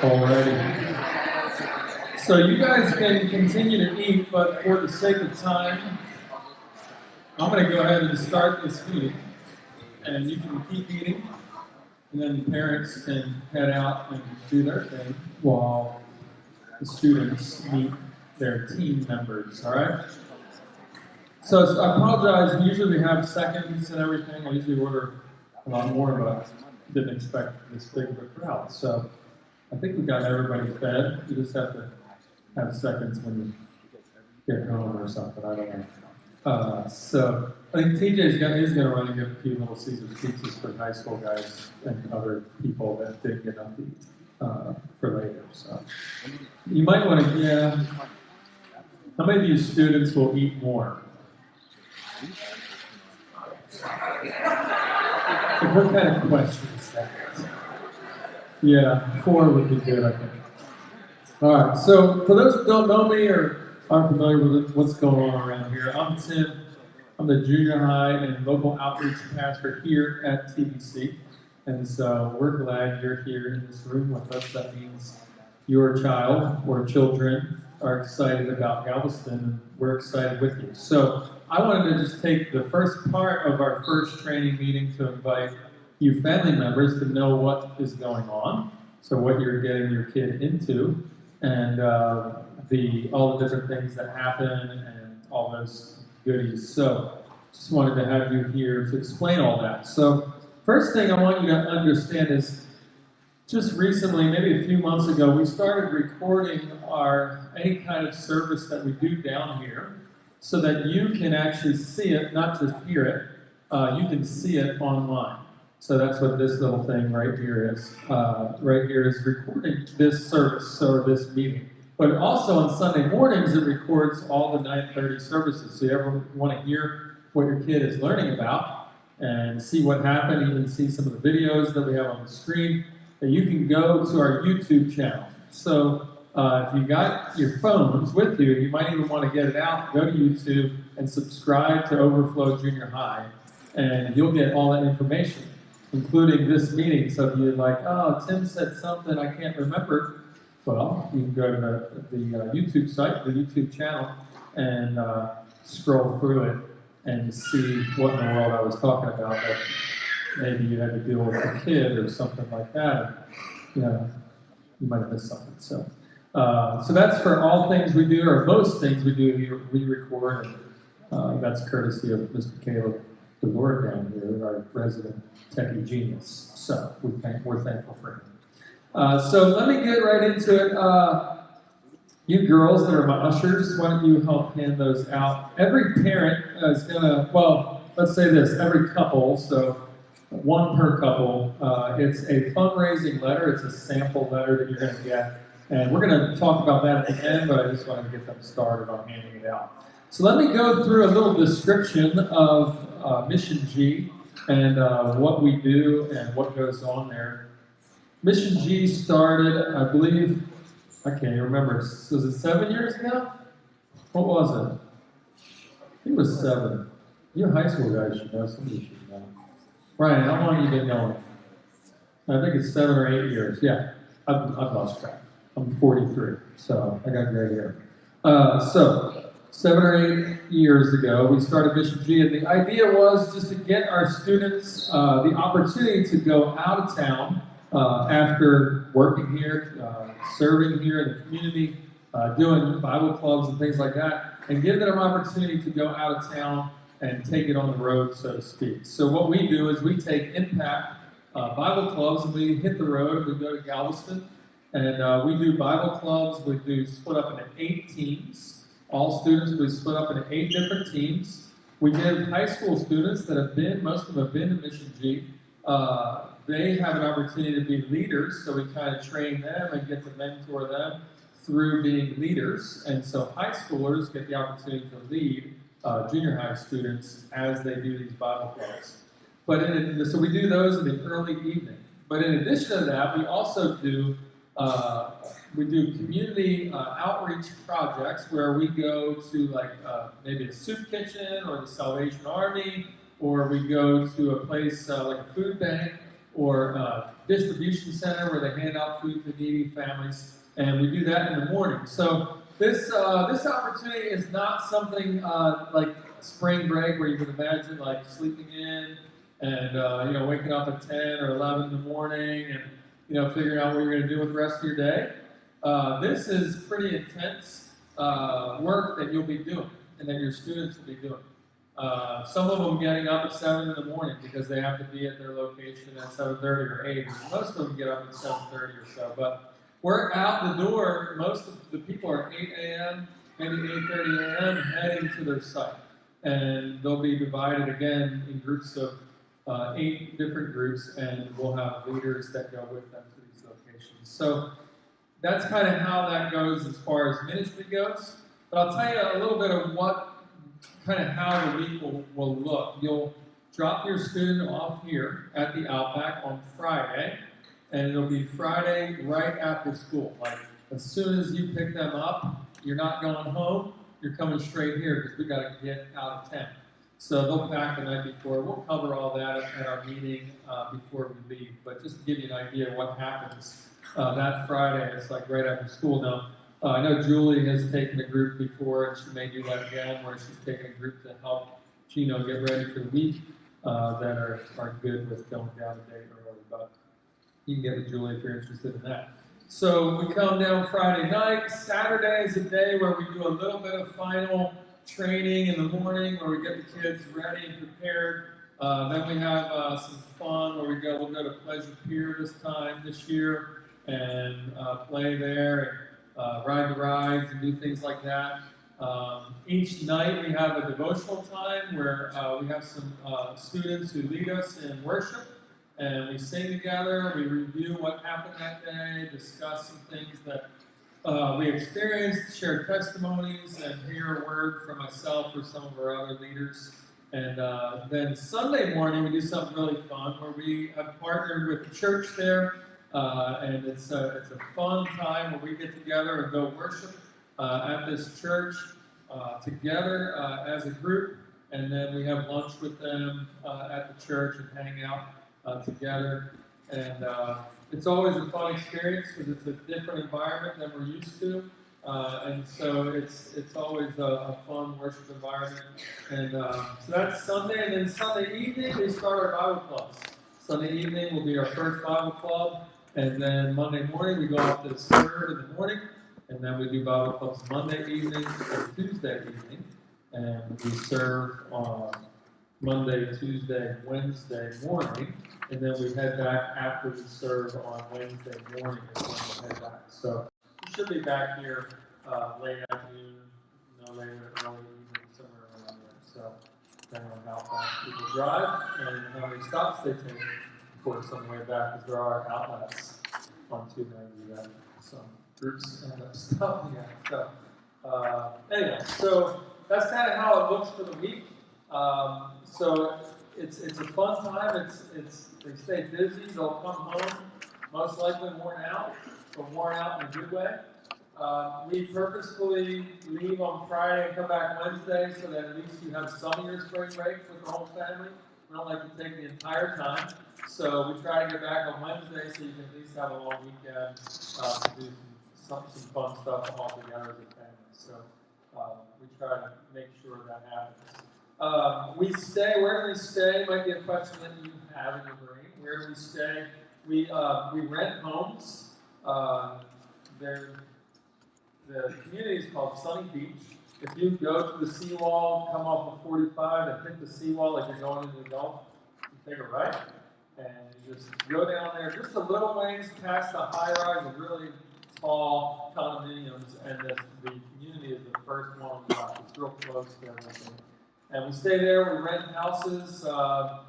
Alrighty. So you guys can continue to eat, but for the sake of time, I'm going to go ahead and start this meeting. And you can keep eating, and then the parents can head out and do their thing while the students meet their team members, all right? So I apologize, usually we have seconds and everything. I usually order a lot more, but I didn't expect this big of a crowd. So I think we got everybody fed. You just have to have seconds when you get home or something. I don't know. So I think TJ's is going to run and get a few little Caesar's pizzas for high school guys and other people that didn't get enough to eat for later. So you might want to, yeah. How many of you students will eat more? So what kind of question is that? Yeah, 4 would be good, I think. All right, so for those that don't know me or aren't familiar with what's going on around here, I'm Tim. I'm the junior high and local outreach pastor here at TBC. And so we're glad you're here in this room with us. That means your child or children are excited about Galveston, and we're excited with you. So I wanted to just take the first part of our first training meeting to invite you family members to know what is going on, so what you're getting your kid into, and all the different things that happen and all those goodies. So just wanted to have you here to explain all that. So first thing I want you to understand is just recently, maybe a few months ago, we started recording any kind of service that we do down here so that you can actually see it, not just hear it, you can see it online. So that's what this little thing right here is. Right here is recording this service or this meeting. But also on Sunday mornings, it records all the 9:30 services. So you ever want to hear what your kid is learning about and see what happened, even see some of the videos that we have on the screen, that you can go to our YouTube channel. So if you got your phones with you, you might even want to get it out, go to YouTube, and subscribe to Overflow Junior High, and you'll get all that information, including this meeting. So if you're like, oh, Tim said something I can't remember, well, you can go to the YouTube site, the YouTube channel, and scroll through it and see what in the world I was talking about that maybe you had to deal with a kid or something like that. You might have missed something. So that's for all things we do, or most things we do here, we record, and that's courtesy of Ms. Michaela DeLore down here, our resident techie genius. So we're thankful for him. So let me get right into it. You girls that are my ushers, why don't you help hand those out? Every parent is gonna, well, let's say this, every couple, so one per couple. It's a fundraising letter. It's a sample letter that you're going to get. And we're going to talk about that at the end, but I just want to get them started on handing it out. So let me go through a little description of Mission G and what we do and what goes on there. Mission G started, I believe, I can't even remember, was it 7 years ago? What was it? I think it was 7. You high school guys should know, some of you should know. Ryan, how long have you been going? I think it's 7 or 8 years. Yeah, I've lost track. I'm 43, so I got gray hair. So 7 or 8 years ago, we started Mission G, and the idea was just to get our students the opportunity to go out of town after working here, serving here in the community, doing Bible clubs and things like that, and give them an opportunity to go out of town and take it on the road, so to speak. So what we do is we take Impact Bible clubs and we hit the road. We go to Galveston and we do Bible clubs. We do split up into 8 teams. All students we split up into 8 different teams. We give high school students that have been, most of them have been to Mission G, they have an opportunity to be leaders, so we kind of train them and get to mentor them through being leaders. And so high schoolers get the opportunity to lead junior high students as they do these Bible clubs. So we do those in the early evening. But in addition to that, we also do community outreach projects where we go to maybe a soup kitchen or the Salvation Army, or we go to a place like a food bank, or distribution center where they hand out food to needy families, and we do that in the morning. So this opportunity is not something like spring break where you can imagine like sleeping in and waking up at 10 or 11 in the morning and figuring out what you're going to do with the rest of your day. This is pretty intense work that you'll be doing and that your students will be doing. Some of them getting up at 7 in the morning because they have to be at their location at 7:30 or 8. Most of them get up at 7:30 or so. But we're out the door. Most of the people are 8 a.m., maybe 8:30 a.m. heading to their site. And they'll be divided again in groups of 8 different groups, and we'll have leaders that go with them to these locations. So that's kind of how that goes as far as ministry goes. But I'll tell you a little bit of how the week will look. You'll drop your student off here at the Outback on Friday, and it'll be Friday right after school. Like as soon as you pick them up, you're not going home, you're coming straight here because we got to get out of town. So they'll pack the night before. We'll cover all that at our meeting before we leave. But just to give you an idea of what happens that Friday, it's like right after school. Now, I know Julie has taken a group before, and she may do that again, where she's taking a group to help Gino get ready for the week that are good with going down a day early. But you can get with Julie if you're interested in that. So we come down Friday night. Saturday is a day where we do a little bit of final training in the morning, where we get the kids ready and prepared. Then we have some fun where we'll go to Pleasure Pier this year, and play there, and ride the rides and do things like that. Each night we have a devotional time where we have some students who lead us in worship, and we sing together, we review what happened that day, discuss some things that we experienced, share testimonies, and hear a word from myself or some of our other leaders. And then Sunday morning, we do something really fun where we have partnered with the church there, and it's a fun time where we get together and go worship at this church together as a group, and then we have lunch with them at the church and hang out together. And it's always a fun experience because it's a different environment than we're used to. And so it's always a fun worship environment. And so that's Sunday. And then Sunday evening, we start our Bible clubs. Sunday evening will be our first Bible club. And then Monday morning, we go off to the third in the morning. And then we do Bible clubs Monday evening and Tuesday evening. And we serve on Monday, Tuesday, Wednesday morning. And then we head back after we serve on Wednesday morning is when we head back. So we should be back here late afternoon, no later, early evening, somewhere around there. So depending on how fast people drive and how many stops they take, of course, on the way back, because there are outlets on 290 that some groups end up stopping at. So anyway, so that's kind of how it looks for the week. So it's a fun time. They stay busy. They'll come home most likely worn out, but worn out in a good way. We purposefully leave on Friday and come back Wednesday so that at least you have some of your spring break with the whole family. We don't like to take the entire time, so we try to get back on Wednesday so you can at least have a long weekend to do some fun stuff all together as a family. So we try to make sure that happens. Where do we stay? Might be a question that you have in your brain. Where do we stay? We rent homes. The community is called Sunny Beach. If you go to the seawall, come off of 45 and hit the seawall like you're going into the Gulf, you take a right, and you just go down there just a little ways past the high-rise of really tall condominiums, and the community is the first one on the block. It's real close to everything. And we stay there, we rent houses. I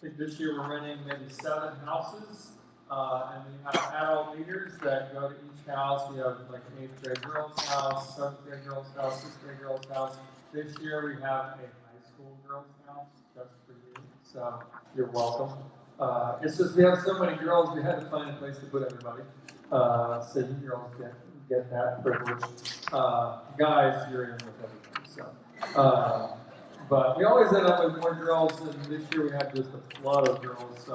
think this year we're renting maybe 7 houses. And we have adult leaders that go to each house. We have like an 8th grade girls' house, 7th grade girls' house, 6th grade girls' house. This year we have a high school girls' house just for you. So you're welcome. It's just we have so many girls, we had to find a place to put everybody. So you girls get that privilege. Guys, you're in with everybody. So. But we always end up with more girls, and this year we had just a flood of girls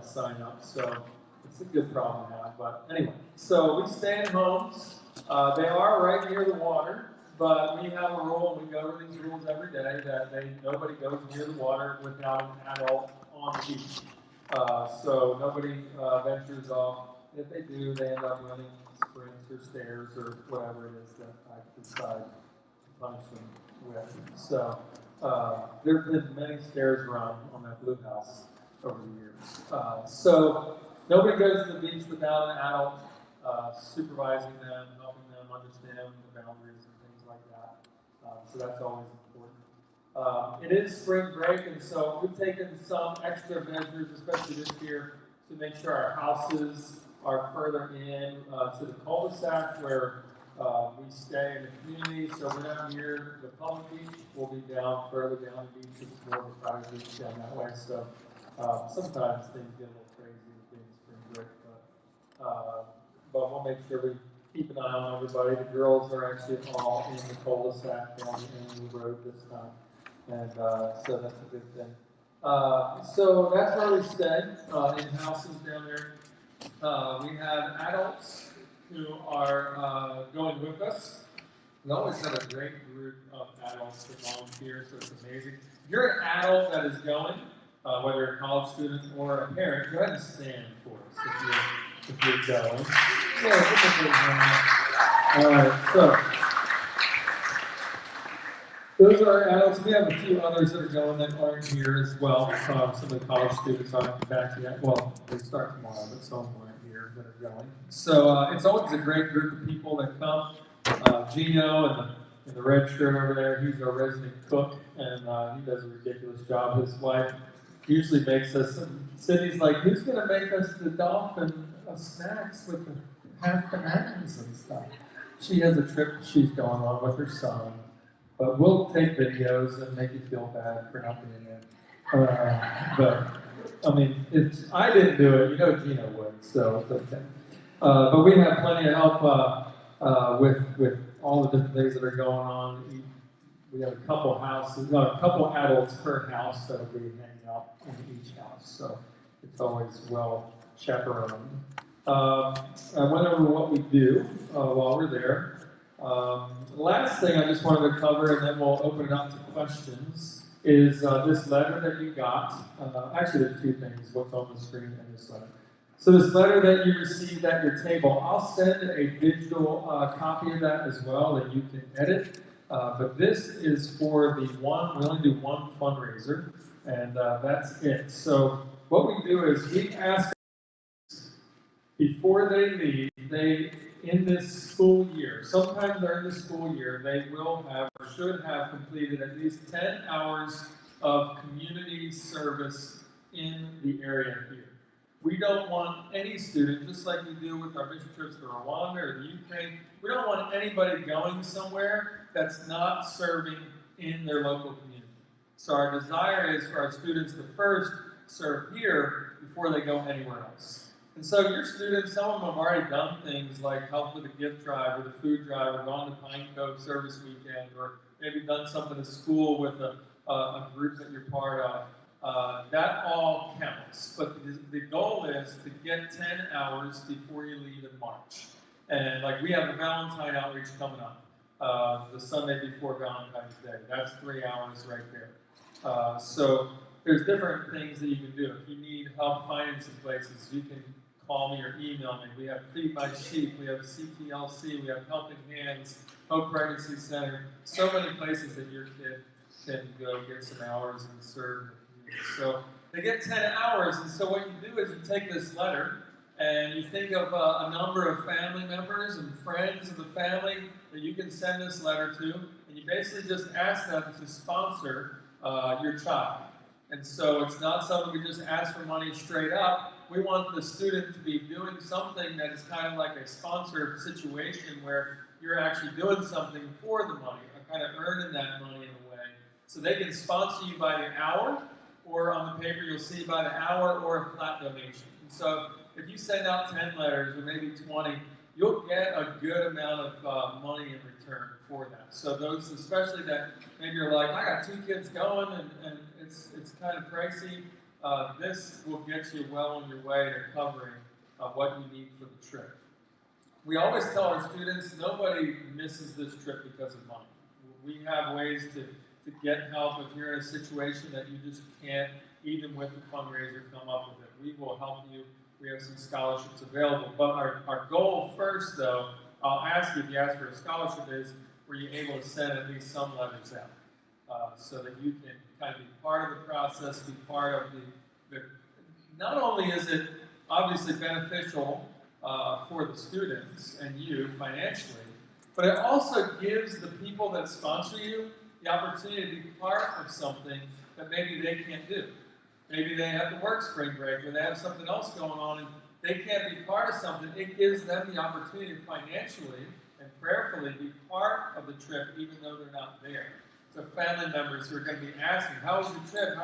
sign up. So it's a good problem to have. But anyway, so we stay in homes. They are right near the water, but we have a rule, and we go over these rules every day, that nobody goes near the water without an adult on the beach. So nobody ventures off. If they do, they end up running sprints or stairs or whatever it is that I decide to punish them with. So there have been many stairs run on that blue house over the years. So nobody goes to the beach without an adult supervising them, helping them understand the boundaries and things like that. So that's always important. It is spring break, and so we've taken some extra measures, especially this year, to make sure our houses are further in to the cul-de-sac where we stay in the community. So we're not near the public beach. We'll be down further down the beach. It's more of a private beach down that way. So sometimes things get a little crazy with being spring break, but we'll make sure we keep an eye on everybody. The girls are actually all in the cul-de-sac down in the road this time, and so that's a good thing. So that's where we stay, in houses down there. We have adults who are going with us. We always have a great group of adults that volunteer, so it's amazing. If you're an adult that is going, whether you're a college student or a parent, go ahead and stand for us if you're going. All right, so those are our adults. We have a few others that are going that aren't here as well. Some of the college students aren't back yet. Well, they start tomorrow, but some aren't here that are going. So it's always a great group of people that come. Gino in the red shirt over there, he's our resident cook, and he does a ridiculous job. His wife usually makes us, Sydney's like, who's going to make us the dolphin snacks with the half bananas and stuff? She has a trip she's going on with her son. But we'll take videos and make you feel bad for not being there. But, I mean, I didn't do it, Gino would, so it's okay. But we have plenty of help with all the different things that are going on. We have a couple adults per house that'll be hanging out in each house, so it's always well chaperoned. I went over what we do while we're there. Last thing I just wanted to cover, and then we'll open it up to questions, is this letter that you got. Actually, there's two things, what's on the screen and this letter. So this letter that you received at your table, I'll send a digital copy of that as well that you can edit. But this is for we only do one fundraiser, and that's it. So what we do is we ask before they leave, in this school year, sometime during the school year, they will have or should have completed at least 10 hours of community service in the area here. We don't want any student, just like we do with our mission trips to Rwanda or the Ukraine, we don't want anybody going somewhere that's not serving in their local community. So our desire is for our students to first serve here before they go anywhere else. And so your students, some of them have already done things like help with the gift drive or the food drive or gone to Pine Cove Service Weekend or maybe done something at school with a group that you're part of. That all counts. But the goal is to get 10 hours before you leave in March. And like we have a Valentine outreach coming up, the Sunday before Valentine's Day. That's 3 hours right there. So there's different things that you can do. If you need help finding some places, you can call me or email me. We have Feed My Sheep, we have CTLC, we have Helping Hands, Hope Pregnancy Center, so many places that your kid can go get some hours and serve the community. So they get 10 hours, and so what you do is you take this letter and you think of a number of family members and friends of the family that you can send this letter to, and you basically just ask them to sponsor your child. And so it's not something we just ask for money straight up. We want the student to be doing something that is kind of like a sponsored situation where you're actually doing something for the money, or kind of earning that money in a way. So they can sponsor you by the hour, or on the paper you'll see by the hour, or a flat donation. And so if you send out 10 letters, or maybe 20, you'll get a good amount of money in return for that. So those, especially that maybe you're like, I got 2 kids going and it's kind of pricey. this will get you well on your way to covering what you need for the trip. We always tell our students nobody misses this trip because of money. We have ways to get help if you're in a situation that you just can't, even with the fundraiser, come up with it. We will help you. We have some scholarships available. But our goal first, though, I'll ask you if you ask for a scholarship is, were you able to send at least some letters out so that you can kind of be part of the process, be part of the not only is it obviously beneficial for the students and you financially, but it also gives the people that sponsor you the opportunity to be part of something that maybe they can't do. Maybe they have to work spring break or they have something else going on and they can't be part of something. It gives them the opportunity to financially and prayerfully be part of the trip even though they're not there. So family members who are going to be asking, how was your trip?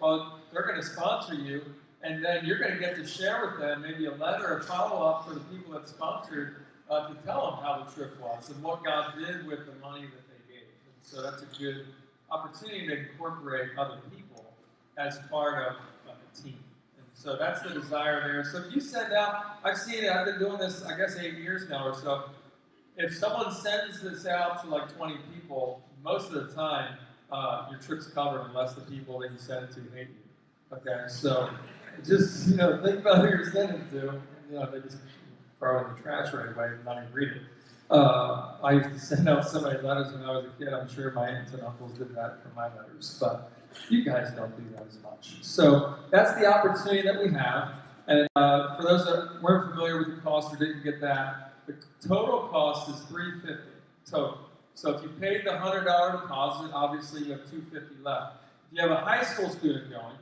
Well, they're going to sponsor you and then you're going to get to share with them maybe a letter or follow-up for the people that sponsored to tell them how the trip was and what God did with the money that they gave. And so that's a good opportunity to incorporate other people as part of a team. And so that's the desire there. So if you send out, I've seen it, I've been doing this, I guess 8 years now or so. If someone sends this out to like 20 people, most of the time your trip's covered unless the people that you send it to hate you. Okay, so just, think about who you're sending to. They just throw it in the trash right away and not even read it. I used to send out so many letters when I was a kid. I'm sure my aunts and uncles did that for my letters, but you guys don't do that as much. So that's the opportunity that we have. And for those that weren't familiar with the cost or didn't get that, the total cost is $350 total. So if you paid the $100 deposit, obviously you have $250 left. If you have a high school student going,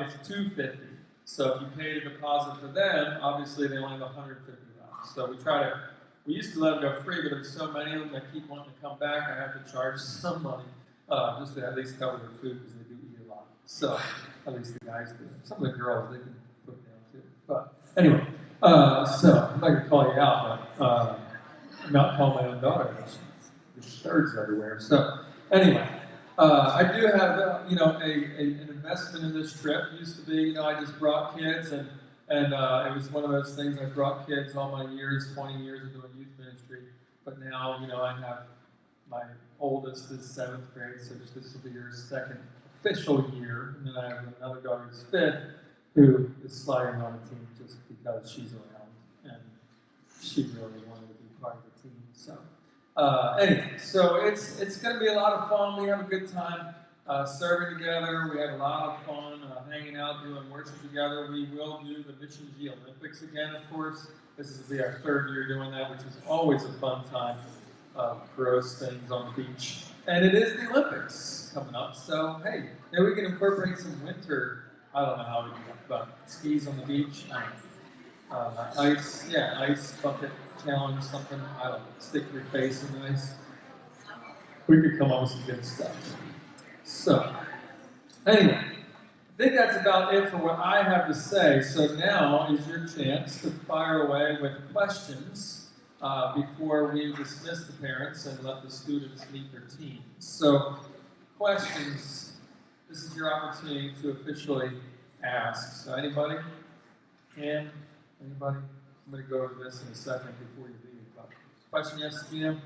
it's $250. So if you paid a deposit for them, obviously they only have $150 left. So we used to let them go free, but there's so many of them that keep wanting to come back, I have to charge some money just to at least cover their food because they do eat a lot. So at least the guys do. Some of the girls, they can put it down too. But anyway, so I'm not going to call you out, but I'm not calling my own daughter. There's thirds everywhere. So anyway, I do have an investment in this trip. It used to be, I just brought kids and it was one of those things. I brought kids all my years, 20 years of doing youth ministry. But now, I have my oldest is 7th grade, so this will be her second official year. And then I have another daughter who's 5th, who is sliding on the team just because she's around and she really wanted to be part of the team. So anyway, so it's going to be a lot of fun. We have a good time serving together. We have a lot of fun hanging out, doing worship together. We will do the Mission G Olympics again, of course. This will be our 3rd year doing that, which is always a fun time. Gross things on the beach. And it is the Olympics coming up, so hey, maybe we can incorporate some winter, I don't know how we do it, but skis on the beach, ice bucket challenge, something, I don't know, stick your face in the ice. We could come up with some good stuff. So, anyway, I think that's about it for what I have to say. So now is your chance to fire away with questions before we dismiss the parents and let the students meet their teams. So, questions, this is your opportunity to officially ask. So anybody? Anybody? I'm going to go over this in a second before you leave. Question, yes, Tina?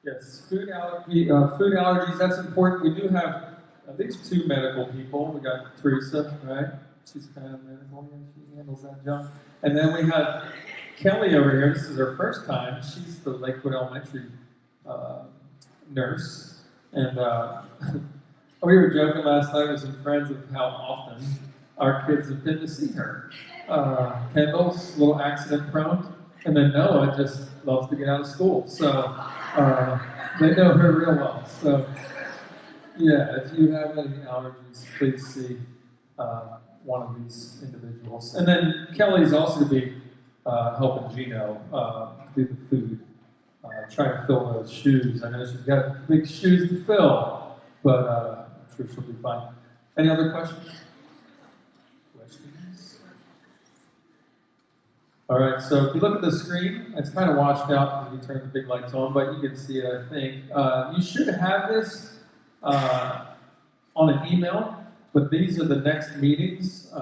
Yes, food allergies, that's important. We do have at least 2 medical people. We got Teresa, right? She's kind of medical, she handles that job. And then we have Kelly over here. This is her first time. She's the Lakewood Elementary nurse. And we were joking last night with some friends of how often our kids have been to see her. Kendall's a little accident prone. And then Noah just loves to get out of school. So they know her real well. So yeah, if you have any allergies, please see one of these individuals. And then Kelly's also going to be helping Gino do the food, trying to fill those shoes. I know she's got big shoes to fill, but I'm sure she'll be fine. Any other questions? All right, so if you look at the screen, it's kind of washed out because we turned the big lights on, but you can see it, I think. You should have this on an email, but these are the next meetings.